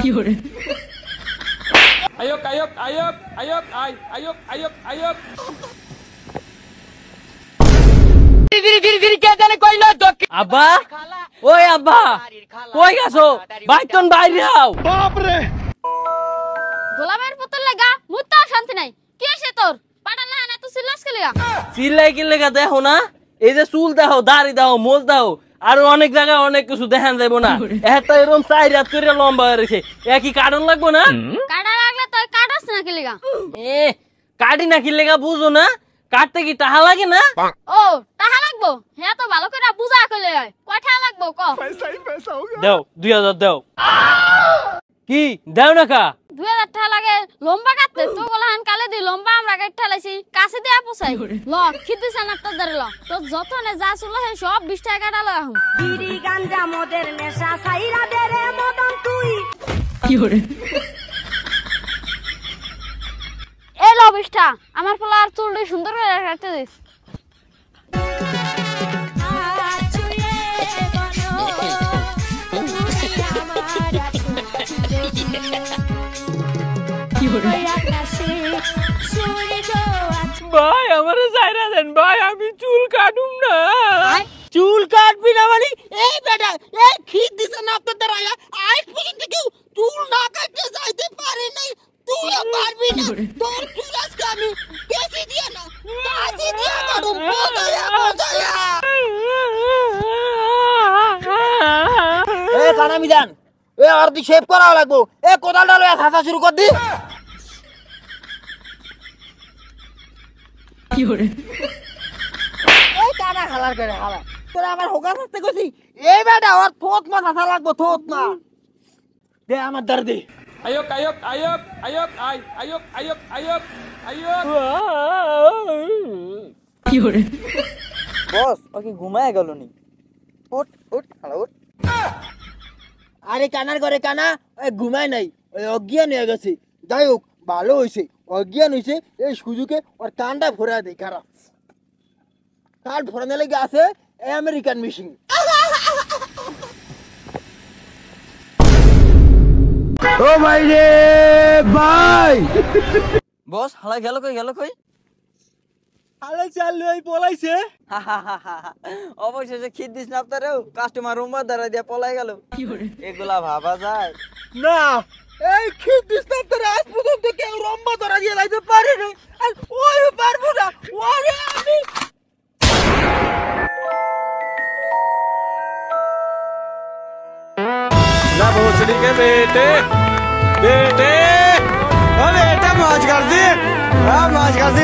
Ayok, ayok, ayok, ayok, ay, ayok, ayok, ayok. আব্বা ওই আব্বা কই গেছো বাইতন বাইরে হও বাপ রে গোলামের পুতুল লাগা মুত্তা শান্তি নাই কি আছে তোর পাটালা না তুই সিলাস কে লাগা চিল্লাই কি লেগা দেখো না এই যে চুল দাও দাড়ি দাও মোজ দাও আর অনেক জায়গায় অনেক কিছু দেখান যাইবো না একটা এরকম 4 রাত করে লম্বা হয়ে রয়েছে এ কি কারণ লাগবো না কাটা লাগলে তুই কাটাস না কি লাগা এ কাটি না কি লেগা বুঝো না কাটতে কি টাকা লাগে না ও টাকা লাগবো হ্যাঁ তো ভালো করে বুঝা কইলে হয় কয় টাকা লাগবো ক पैसा ही पैसा होगा দাও 2000 দাও কি দাও না কা 2000 টাকা লাগে লম্বা কাটতে তো গলাহান কালে দি লম্বা আমরা কাটতে লাইছি কাছে দিয়া পোছাই ল খিদিস না তো ধরে ল তো যতনে যা চলো হে সব 20 টাকা কাটা লাগাম বিড়ি গাঞ্জা মদের নেশা সাইরা দে রে মদন তুই এ ল 20 টাকা আমার পোলা আর চুলটি সুন্দর করে কাটতে দিস ভাই আমারে যাইরা দেন ভাই আমি চুল কাটুম না চুল কাটবি না মানে এই বেটা এই খিদ দিছ না আপনাদের আয়া আজ পর্যন্ত কেউ চুল না কাটতে যাইতে পারে নাই তুই পারবি না তোর চুল আজকে আমি বেশি দিয়া না কাশি দিয়া কাটুম বোঝায়া এ কানা মিজান এ আর দি শেভ করা লাগবো এ কোদালটা লয়ে হাসা শুরু কর দি এই কানা হালার করে হালা তোরা আমার হোগা থাকতে কইছি এই বেটা ওর থোত মা হাসা লাগবো থোত মা দে আমার দর দে Ayok, ayok, ayok, ayok, ay, ayok, ayok, ayok, ayok. বস ও কি ঘুমায় গেল নি উঠ উঠ হালা উঠ আরে কানার ঘরে কানা ওই ঘুমায় নাই ওই অজ্ঞান হয়ে গেছে যাই হোক ভালো হয়েছে অজ্ঞান হয়েছে এই সুযোগে ওর কানটা ভরা দেয় খারাপ কান ভরানো লেগে আছে এই আমেরিকান মেশিন ও ভাই রে ভাই বস হালা গেল কই আরে চাল লই পলাইছে অবশেষে খিদ দিস না আপনারেও কাস্টমার রুমা দ্বারা দিয়া পলাই গেল এগুলা ভাবা যায় না এই খিদিস না তোর আজ পর্যন্ত কেউ রম্বা ধরা দিয়ে লাইতে পারে না আর ওই পারবো না ওরে আমি ना भोसड़ी के बेटे बेटे ओ बेटा मौज कर दी हाँ मौज कर दी